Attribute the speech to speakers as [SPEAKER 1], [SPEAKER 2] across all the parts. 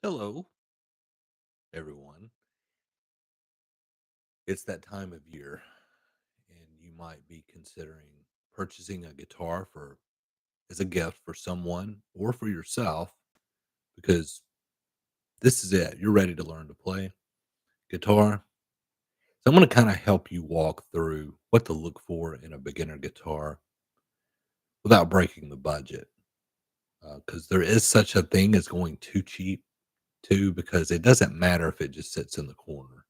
[SPEAKER 1] Hello, everyone. It's that time of year, and you might be considering purchasing a guitar for as a gift for someone or for yourself because this is it. You're ready to learn to play guitar. So I'm going to kind of help you walk through what to look for in a beginner guitar without breaking the budget. Because there is such a thing as going too cheap too, because it doesn't matter if it just sits in the corner.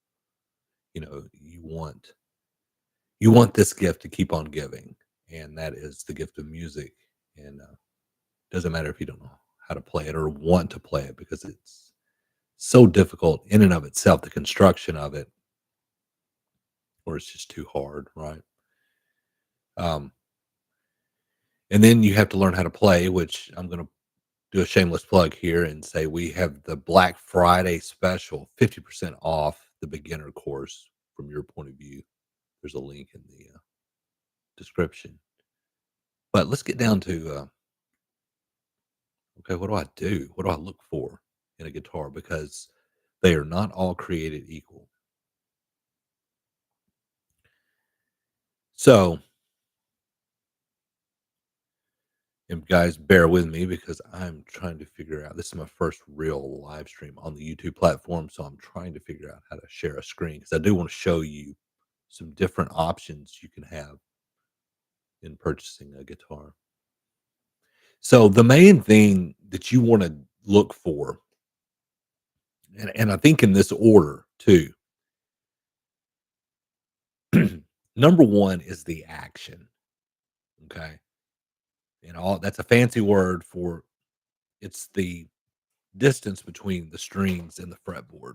[SPEAKER 1] You want this gift to keep on giving, and that is the gift of music. And doesn't matter if you don't know how to play it or want to play it because it's so difficult in and of itself, the construction of it, or it's just too hard, right? Um, and then you have to learn how to play, which I'm going to do a shameless plug here and say we have the Black Friday special, 50% off the beginner course from your point of view. There's a link in the description. But let's get down to okay, what do I do? What do I look for in a guitar? Because they are not all created equal. So, and guys, bear with me because I'm trying to figure out. This is my first real live stream on the YouTube platform, so I'm trying to figure out how to share a screen because I do want to show you some different options you can have in purchasing a guitar. So, the main thing that you want to look for, and I think in this order too, number one is the action. Okay. All that's a fancy word for it's the distance between the strings and the fretboard.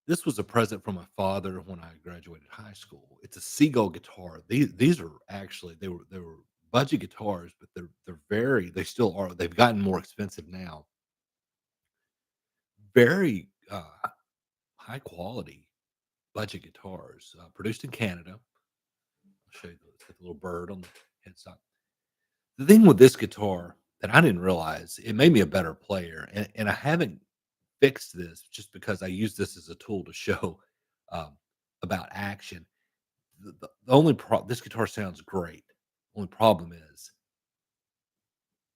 [SPEAKER 1] This was a present from my father when I graduated high school. It's a Seagull guitar. These are actually they were budget guitars, but they still are. They've gotten more expensive now. Very high quality budget guitars, produced in Canada. I'll show you it's got the little bird on the headstock. The thing with this guitar that I didn't realize, it made me a better player, and I haven't fixed this just because I use this as a tool to show, um, about action. The only this guitar sounds great. Only problem is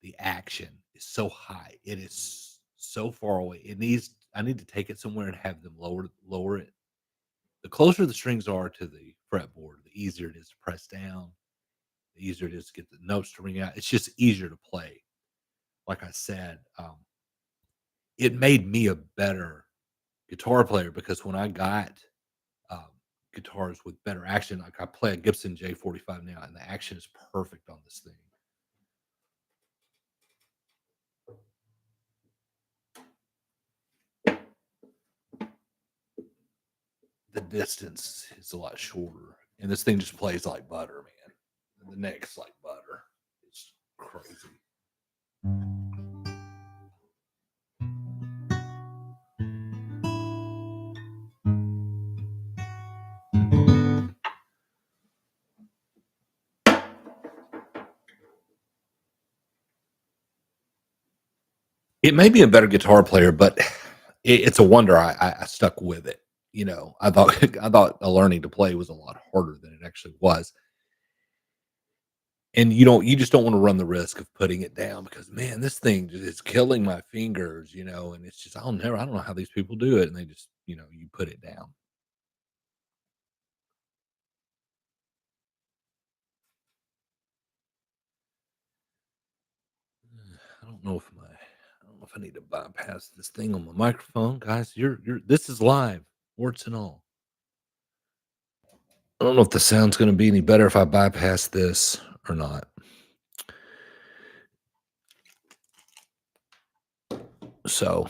[SPEAKER 1] the action is so high. It is so far away. I need to take it somewhere and have them lower it. The closer the strings are to the fretboard, the easier it is to press down, the easier it is to get the notes to ring out. It's just easier to play. Like I said, it made me a better guitar player because when I got um, guitars with better action, like I play a Gibson J45 now, and the action is perfect on this thing. The distance is a lot shorter, and this thing just plays like butter, man. And the neck's like butter. It's crazy. It made me a better guitar player, but it's a wonder I stuck with it. I thought I thought learning to play was a lot harder than it actually was. And you just don't wanna run the risk of putting it down because, man, this thing just is killing my fingers, and it's just I don't know how these people do it, and they just, you put it down. I don't know if I need to bypass this thing on my microphone, guys. This is live, warts and all. I don't know if the sound's gonna be any better if I bypass this or not. So,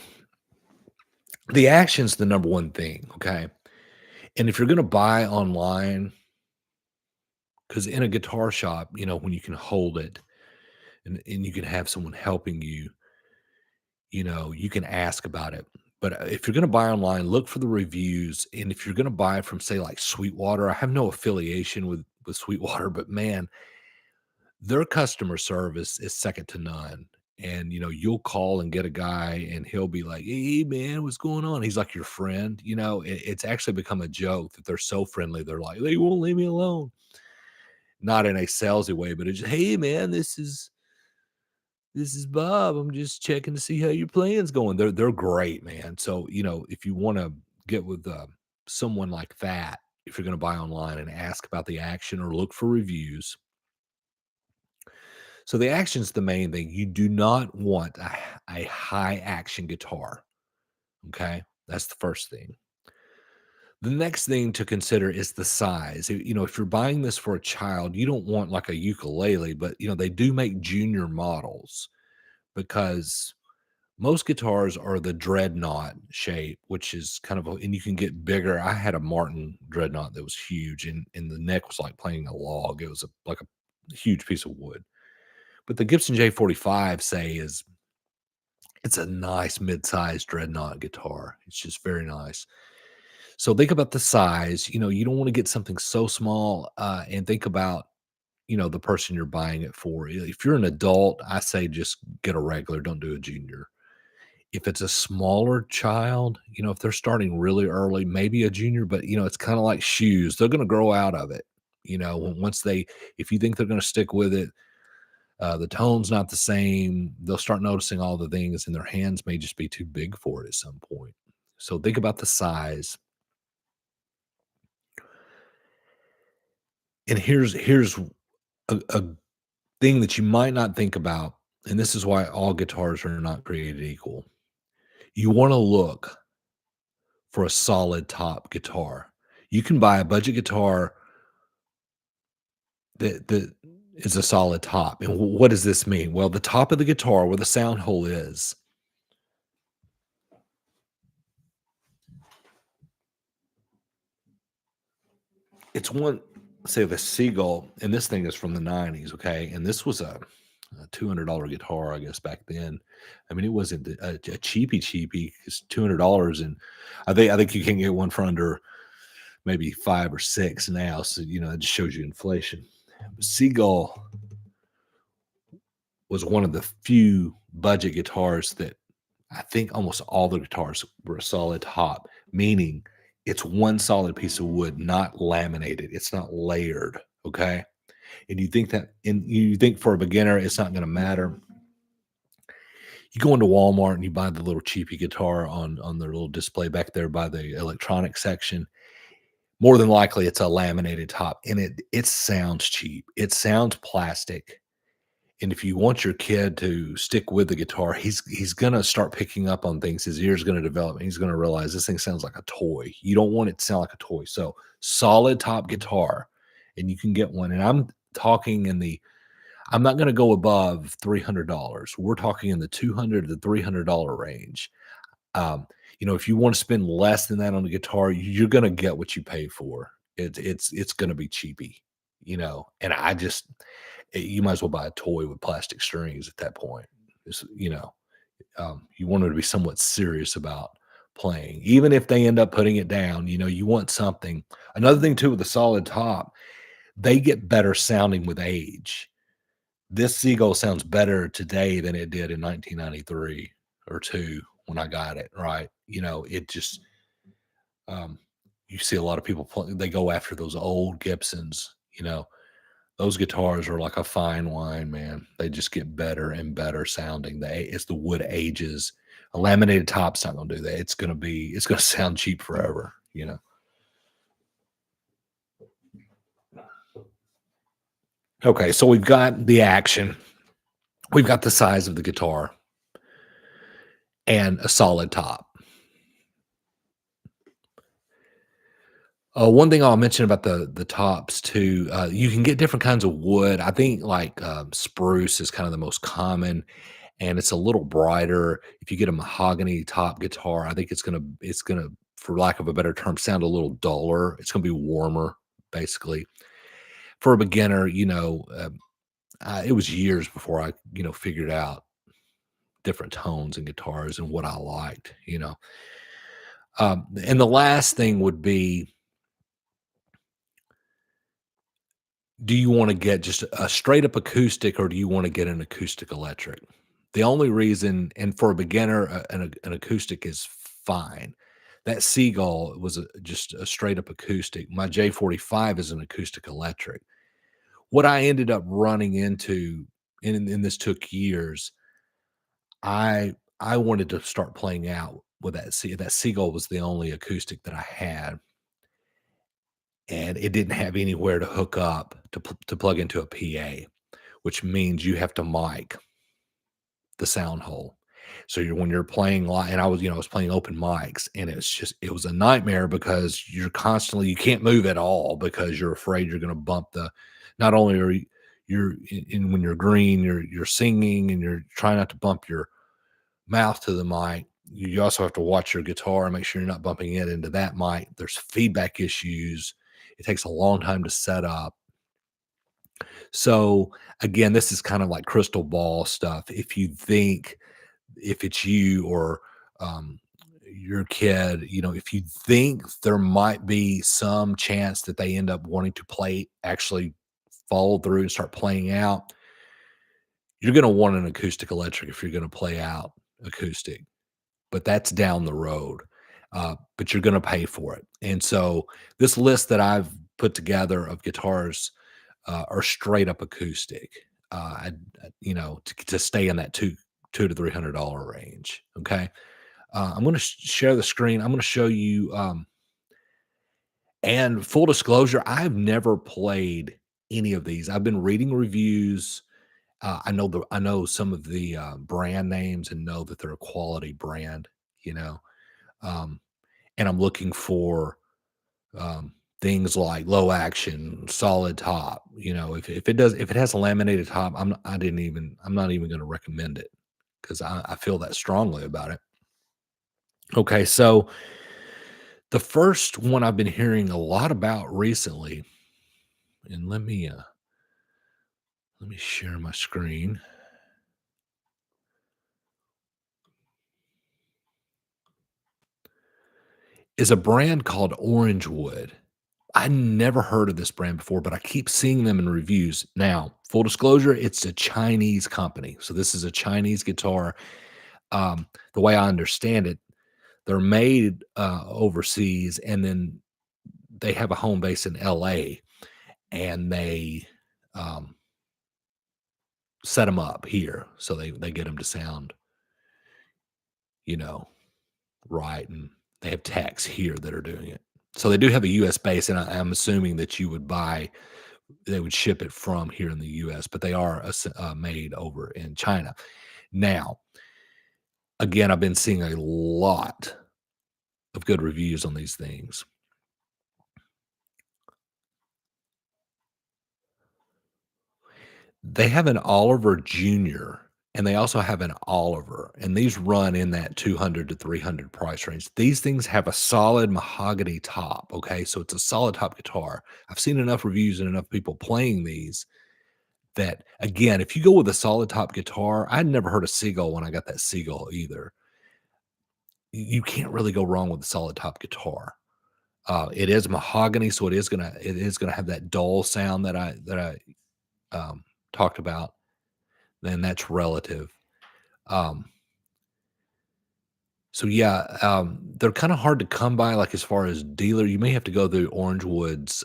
[SPEAKER 1] the action's the number one thing, okay? And if you're gonna buy online, because in a guitar shop, when you can hold it and you can have someone helping you, you can ask about it. But if you're going to buy online, look for the reviews. And if you're going to buy from, say, like Sweetwater, I have no affiliation with Sweetwater, but man, Their customer service is second to none. And, you'll call and get a guy and he'll be like, "Hey, man, what's going on?" He's like your friend. It's actually become a joke that they're so friendly. They're like, "They won't leave me alone." Not in a salesy way, but it's just, "Hey, man, this is Bob. I'm just checking to see how your plan's going." They're great, man. So, if you want to get with someone like that, if you're going to buy online and ask about the action or look for reviews. So the action's the main thing. You do not want a high action guitar. Okay. That's the first thing. The next thing to consider is the size. If you're buying this for a child, you don't want like a ukulele, but they do make junior models because most guitars are the dreadnought shape, which is kind of and you can get bigger. I had a Martin dreadnought that was huge, and the neck was like playing a log. It was like a huge piece of wood. But the Gibson J45 say it's a nice mid-sized dreadnought guitar. It's just very nice. So think about the size. You don't want to get something so small, and think about the person you're buying it for. If you're an adult, I say just get a regular. Don't do a junior. If it's a smaller child, if they're starting really early, maybe a junior, but it's kind of like shoes. They're going to grow out of it. Once if you think they're going to stick with it, the tone's not the same. They'll start noticing all the things, and their hands may just be too big for it at some point. So think about the size. And here's a thing that you might not think about, and this is why all guitars are not created equal. You want to look for a solid top guitar. You can buy a budget guitar that is a solid top. And what does this mean? Well, the top of the guitar where the sound hole is, it's one, say the Seagull, and this thing is from the 90s, okay? And this was a $200 guitar, I guess, back then. I mean, it wasn't a cheapy. It's $200, and I think you can get one for under maybe 5 or 6 now. So it just shows you inflation. Seagull was one of the few budget guitars that I think almost all the guitars were a solid top, meaning it's one solid piece of wood, not laminated. It's not layered. Okay. And you think for a beginner, it's not going to matter. You go into Walmart and you buy the little cheapy guitar on their little display back there by the electronic section. More than likely, it's a laminated top, and it sounds cheap. It sounds plastic. And if you want your kid to stick with the guitar, he's gonna start picking up on things. His ear's gonna develop, and he's gonna realize this thing sounds like a toy. You don't want it to sound like a toy. So solid top guitar, and you can get one. And I'm talking I'm not gonna go above $300. We're talking in the $200 to $300 range. Um, if you want to spend less than that on a guitar, you're gonna get what you pay for. It's gonna be cheapy, and you might as well buy a toy with plastic strings at that point. You want them to be somewhat serious about playing, even if they end up putting it down. You want something. Another thing too with the solid top, they get better sounding with age. This Seagull sounds better today than it did in 1993 or two when I got it. Right? It just you see a lot of people play, they go after those old Gibsons. Those guitars are like a fine wine, man. They just get better and better sounding. As the wood ages, a laminated top's not gonna do that. It's gonna sound cheap forever. Okay, so we've got the action, we've got the size of the guitar, and a solid top. One thing I'll mention about the tops too, you can get different kinds of wood. I think like spruce is kind of the most common, and it's a little brighter. If you get a mahogany top guitar, I think it's gonna, for lack of a better term, sound a little duller. It's gonna be warmer, basically. For a beginner, it was years before I figured out different tones in guitars and what I liked. And the last thing would be Do you wanna get just a straight up acoustic, or do you wanna get an acoustic electric? The only reason, and for a beginner, an acoustic is fine. That Seagull was just a straight up acoustic. My J45 is an acoustic electric. What I ended up running into, and this took years, I wanted to start playing out with that Seagull was the only acoustic that I had, and it didn't have anywhere to hook up to plug into a PA, which means you have to mic the sound hole. So when you're playing live, and I was playing open mics, and it was a nightmare because you can't move at all because you're afraid you're going to bump the. Not only are you're when you're green, you're singing and you're trying not to bump your mouth to the mic. You also have to watch your guitar and make sure you're not bumping it into that mic. There's feedback issues. It takes a long time to set up. So again, this is kind of like crystal ball stuff. If it's you or your kid, if you think there might be some chance that they end up wanting to actually follow through and start playing out, you're going to want an acoustic electric if you're going to play out acoustic, but that's down the road. But you're going to pay for it. And so this list that I've put together of guitars are straight up acoustic. To stay in that two to $300 range. Okay, I'm going to share the screen. I'm going to show you. And full disclosure, I've never played any of these. I've been reading reviews. I know some of the brand names and know that they're a quality brand. You know, um, and I'm looking for things like low action, solid top. If it has a laminated top, I'm not even going to recommend it because I feel that strongly about it. Okay, so the first one I've been hearing a lot about recently, and let me share my screen, is a brand called Orangewood. I never heard of this brand before, but I keep seeing them in reviews. Now, full disclosure, it's a Chinese company. So this is a Chinese guitar. The way I understand it, they're made overseas, and then they have a home base in LA, and they um, set them up here. So they get them to sound, you know, right. And they have techs here that are doing it. So they do have a US base, and I'm assuming that they would ship it from here in the US, but they are made over in China. Now, again, I've been seeing a lot of good reviews on these things. They have an Oliver Junior, and they also have an Oliver, and these run in that 200 to 300 price range. These things have a solid mahogany top, okay? So it's a solid top guitar. I've seen enough reviews and enough people playing these that, again, if you go with a solid top guitar, I'd never heard of Seagull when I got that Seagull either. You can't really go wrong with a solid top guitar. It is mahogany, so it is gonna have that dull sound that I talked about. Then that's relative. Um, so yeah, they're kind of hard to come by. Like as far as dealer, you may have to go through Orangewood's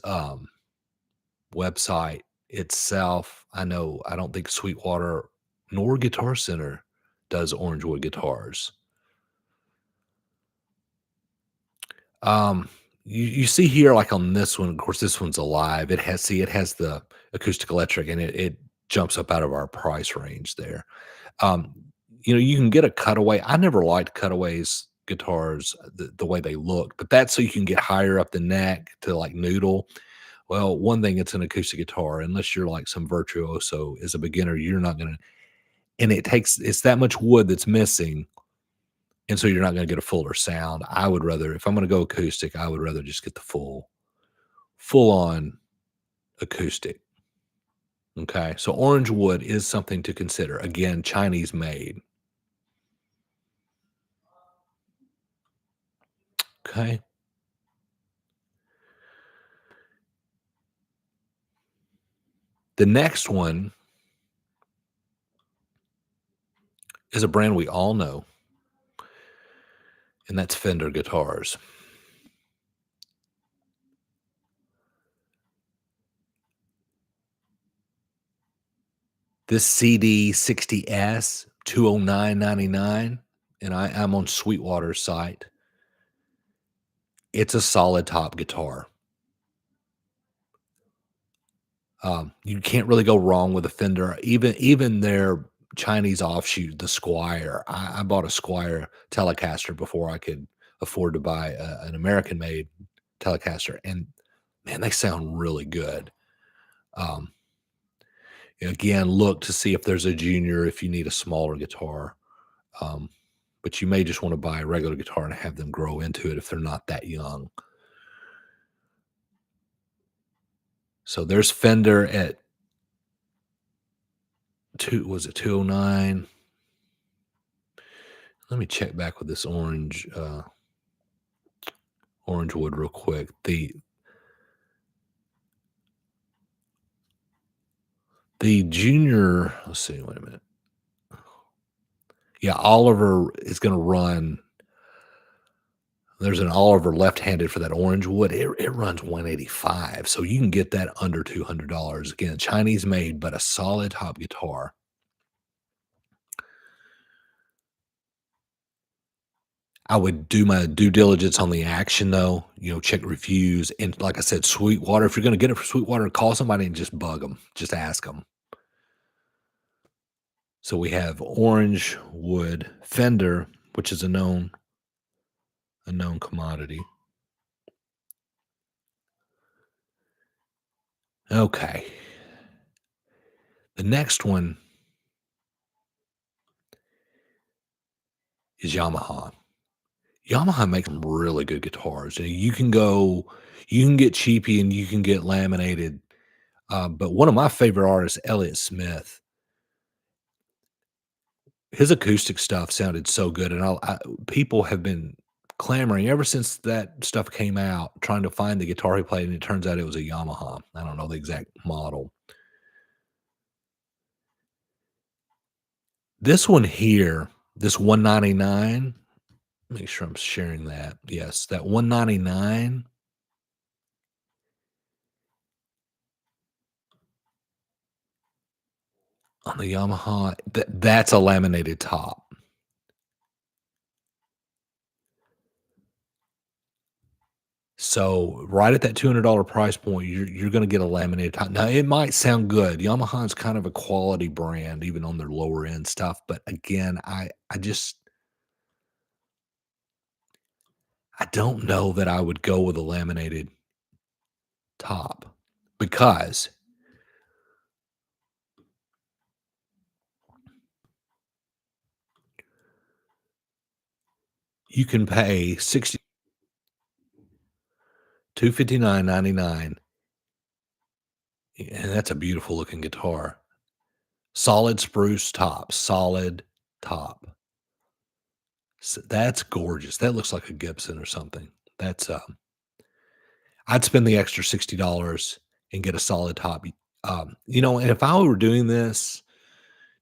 [SPEAKER 1] website itself. I don't think Sweetwater nor Guitar Center does Orangewood guitars. Um, you see here, like on this one, of course, this one's alive. It has the acoustic electric, and it jumps up out of our price range there. Um, you can get a cutaway. I never liked cutaways guitars the way they look, but that's so you can get higher up the neck to like noodle. Well, one thing, it's an acoustic guitar, unless you're like some virtuoso as a beginner, you're not gonna. And it's that much wood that's missing, and so you're not gonna get a fuller sound. I would rather, if I'm gonna go acoustic, I would rather just get the full on acoustic. Okay, so orange wood is something to consider. Again, Chinese made. Okay. The next one is a brand we all know, and that's Fender guitars. This CD60S, 209.99, and I'm on Sweetwater's site. It's a solid top guitar. You can't really go wrong with a Fender. Even their Chinese offshoot, the Squire. I bought a Squire Telecaster before I could afford to buy an American-made Telecaster, and man, they sound really good. Um, Again, look to see if there's a junior if you need a smaller guitar. Um, but you may just want to buy a regular guitar and have them grow into it if they're not that young. So there's Fender at was it 209? Let me check back with this orange wood real quick. The junior, let's see, wait a minute. Yeah, Oliver is going to run. There's an Oliver left-handed for that orange wood. It runs 185, so you can get that under $200. Again, Chinese made, but a solid top guitar. I would do my due diligence on the action though, check reviews. And like I said, Sweetwater, if you're going to get it for Sweetwater, call somebody and just bug them, just ask them. So we have orange wood Fender, which is a known commodity. Okay. The next one is Yamaha. Yamaha makes some really good guitars. You can get cheapy and you can get laminated. But one of my favorite artists, Elliott Smith, his acoustic stuff sounded so good, and people have been clamoring ever since that stuff came out, trying to find the guitar he played, and it turns out it was a Yamaha. I don't know the exact model. This one here, this 199, make sure I'm sharing that. Yes, that 199 on the Yamaha, that's a laminated top. So right at that $200 price point, you're gonna get a laminated top. Now it might sound good. Yamaha's kind of a quality brand, even on their lower end stuff. But again, I don't know that I would go with a laminated top because you can pay 259.99, and that's a beautiful looking guitar. Solid spruce top, solid top. That's gorgeous. That looks like a Gibson or something. That's I'd spend the extra $60 and get a solid top. And if I were doing this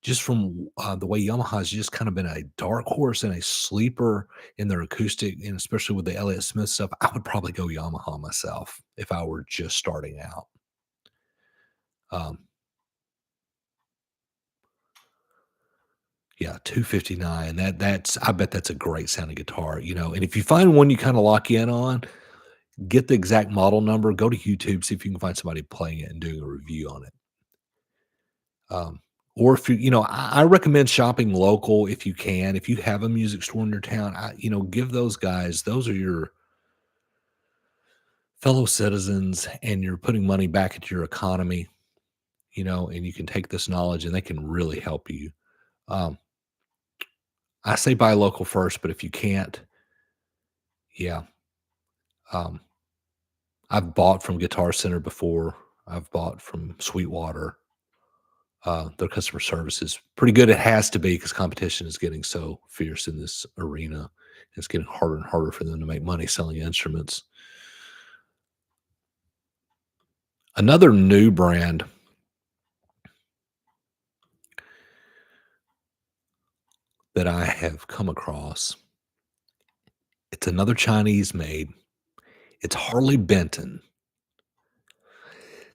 [SPEAKER 1] just from the way Yamaha's just kind of been a dark horse and a sleeper in their acoustic, and especially with the Elliott Smith stuff, I would probably go Yamaha myself if I were just starting out. Um, yeah, 259. I bet that's a great sounding guitar. And if you find one you kind of lock in on, get the exact model number, go to YouTube, see if you can find somebody playing it and doing a review on it. Or if I recommend shopping local if you can. If you have a music store in your town, give those guys, those are your fellow citizens, and you're putting money back into your economy, and you can take this knowledge and they can really help you. Um, I say buy local first, but if you can't, yeah. Um, I've bought from Guitar Center before. I've bought from Sweetwater. Their customer service is pretty good. It has to be because competition is getting so fierce in this arena. It's getting harder and harder for them to make money selling instruments. Another new brand that I have come across. It's another Chinese made. It's Harley Benton.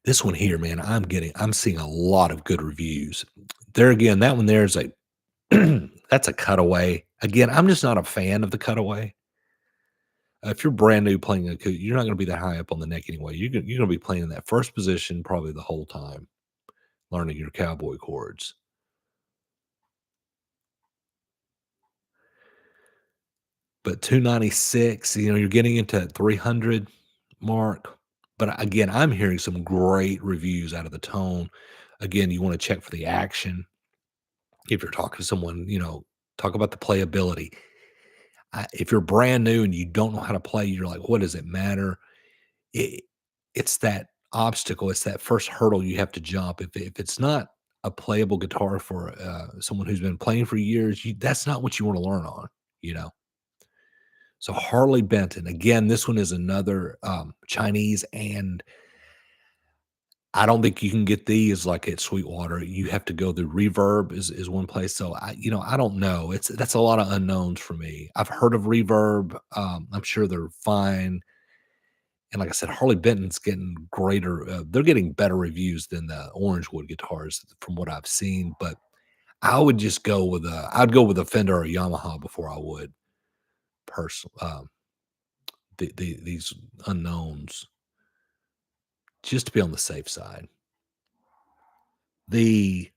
[SPEAKER 1] This one here, man, I'm seeing a lot of good reviews. There again, that one there is a that's a cutaway. Again, I'm just not a fan of the cutaway. If you're brand new playing you're not going to be that high up on the neck anyway. You're going to be playing in that first position probably the whole time, learning your cowboy chords. But 296, you're getting into that 300 mark. But again, I'm hearing some great reviews out of the tone. Again, you want to check for the action. If you're talking to someone, talk about the playability. If you're brand new and you don't know how to play, you're like, what does it matter? It, it's that obstacle. It's that first hurdle you have to jump. If it's not a playable guitar for someone who's been playing for years, that's not what you want to learn on, you know? So Harley Benton, again, this one is another Chinese, and I don't think you can get these like at Sweetwater. You have to go the Reverb is one place. So I don't know. That's a lot of unknowns for me. I've heard of Reverb. I'm sure they're fine. And like I said, Harley Benton's getting greater. They're getting better reviews than the Orangewood guitars from what I've seen. But I would just go with I'd go with a Fender or a Yamaha before I would personally. These unknowns, just to be on the safe side. The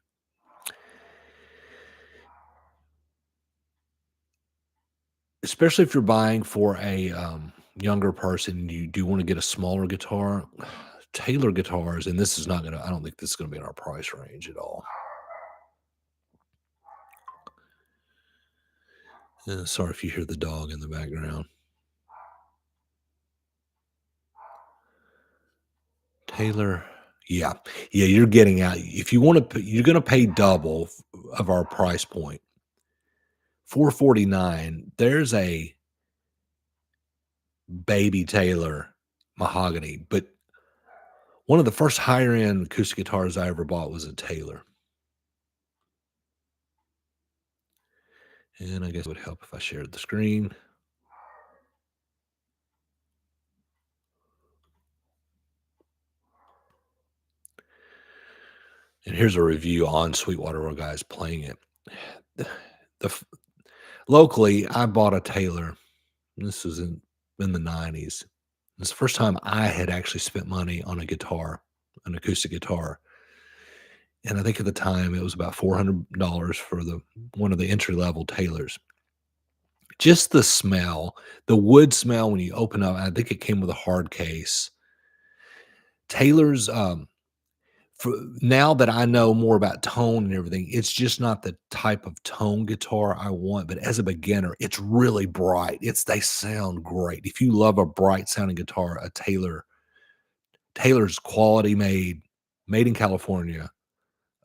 [SPEAKER 1] Especially if you're buying for a, younger person, you do wanna get a smaller guitar, Taylor guitars, and this is not gonna I don't think this is gonna be in our price range at all. Sorry if you hear the dog in the background. Taylor, yeah. Yeah, you're getting out if you wanna you're gonna pay double of our price point. 449, there's a baby Taylor mahogany, but one of the first higher end acoustic guitars I ever bought was a Taylor. And I guess it would help if I shared the screen. And here's a review on Sweetwater where a guy's playing it. The f Locally, I bought a Taylor. This was in the '90s. It's the first time I had actually spent money on a guitar, an acoustic guitar. And I think at the time it was about $400 for the one of the entry level Taylors. Just the smell, the wood smell when you open up, I think it came with a hard case. Taylor's, for now that I know more about tone and everything, it's just not the type of tone guitar I want, but as a beginner, it's really bright. They sound great. If you love a bright sounding guitar, a Taylor's quality made in California.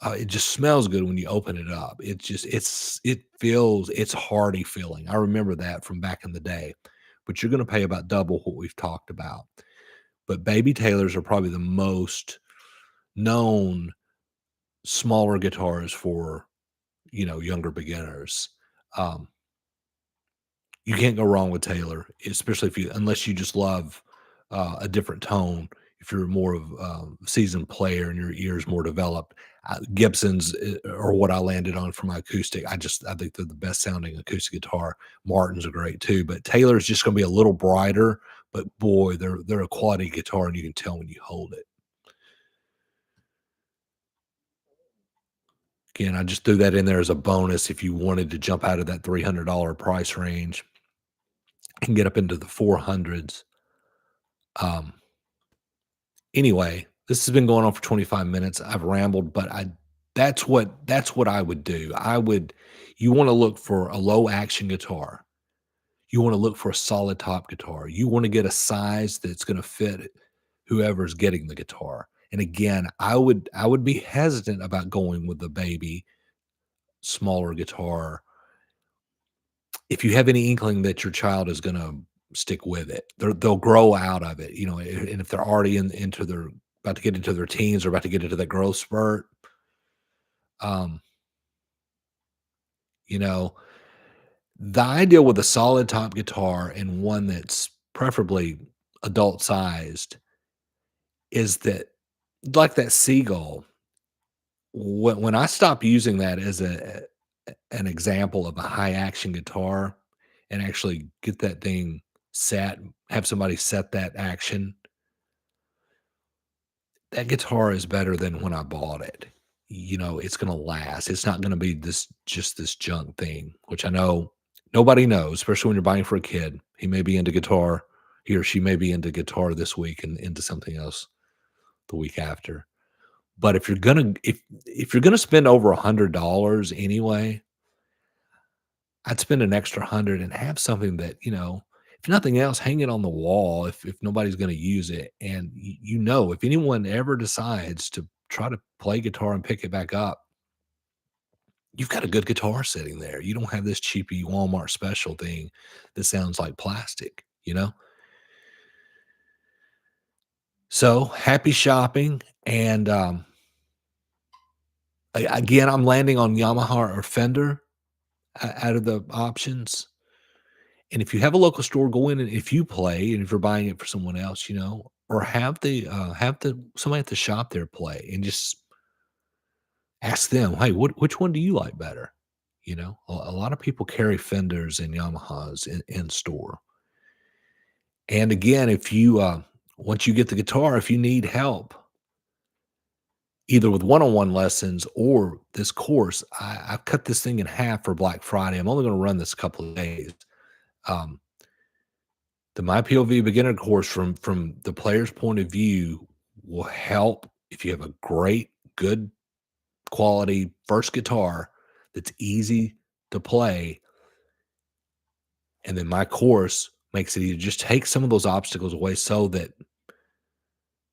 [SPEAKER 1] It just smells good when you open it up. It's hearty feeling. I remember that from back in the day, but you're going to pay about double what we've talked about. But baby Taylors are probably the most known smaller guitars for, younger beginners. Um, you can't go wrong with Taylor, especially unless you just love a different tone. If you're more of a seasoned player and your ears more developed, Gibsons are what I landed on for my acoustic. I think they're the best sounding acoustic guitar. Martins are great too, but Taylor's just going to be a little brighter. But boy, they're a quality guitar, and you can tell when you hold it. Again, I just threw that in there as a bonus if you wanted to jump out of that $300 price range and get up into the 400s. Um, anyway, this has been going on for 25 minutes. I've rambled, but that's what I would do. You want to look for a low action guitar. You want to look for a solid top guitar. You want to get a size that's going to fit whoever's getting the guitar. And again, I would be hesitant about going with the baby smaller guitar if you have any inkling that your child is gonna stick with it. They'll grow out of it, and if they're already into their about to get into their teens or about to get into that growth spurt, um, you know, The ideal with a solid top guitar and one that's preferably adult sized is that, like that Seagull, when I stop using that as an example of a high action guitar and actually get that thing set, have somebody set that action, that guitar is better than when I bought it. You know, it's gonna last. It's not gonna be this junk thing, which I know nobody knows, especially when you're buying for a kid. He may be into guitar, he or she may be into guitar this week and into something else the week after. But if you're gonna spend over $100 anyway, I'd spend an extra 100 and have something that, if nothing else, hang it on the wall if nobody's gonna use it, and if anyone ever decides to try to play guitar and pick it back up, you've got a good guitar sitting there. You don't have this cheapy Walmart special thing that sounds like plastic, you know? So, happy shopping, and, a again, I'm landing on Yamaha or Fender out of the options. And if you have a local store, go in, and if you play and if you're buying it for someone else, or have the somebody at the shop there play and just ask them, "Hey, which one do you like better?" A lot of people carry Fenders and Yamahas in store. And again, if you once you get the guitar, if you need help either with one-on-one lessons or this course, I've cut this thing in half for Black Friday. I'm only going to run this a couple of days. Um, The My POV beginner course from the player's point of view will help if you have a great, good quality first guitar that's easy to play, and then my course makes it easy. Just take some of those obstacles away so that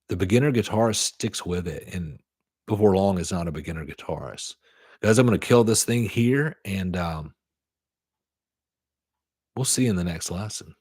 [SPEAKER 1] the beginner guitarist sticks with it and before long is not a beginner guitarist. Guys, I'm gonna kill this thing here, and we'll see you in the next lesson.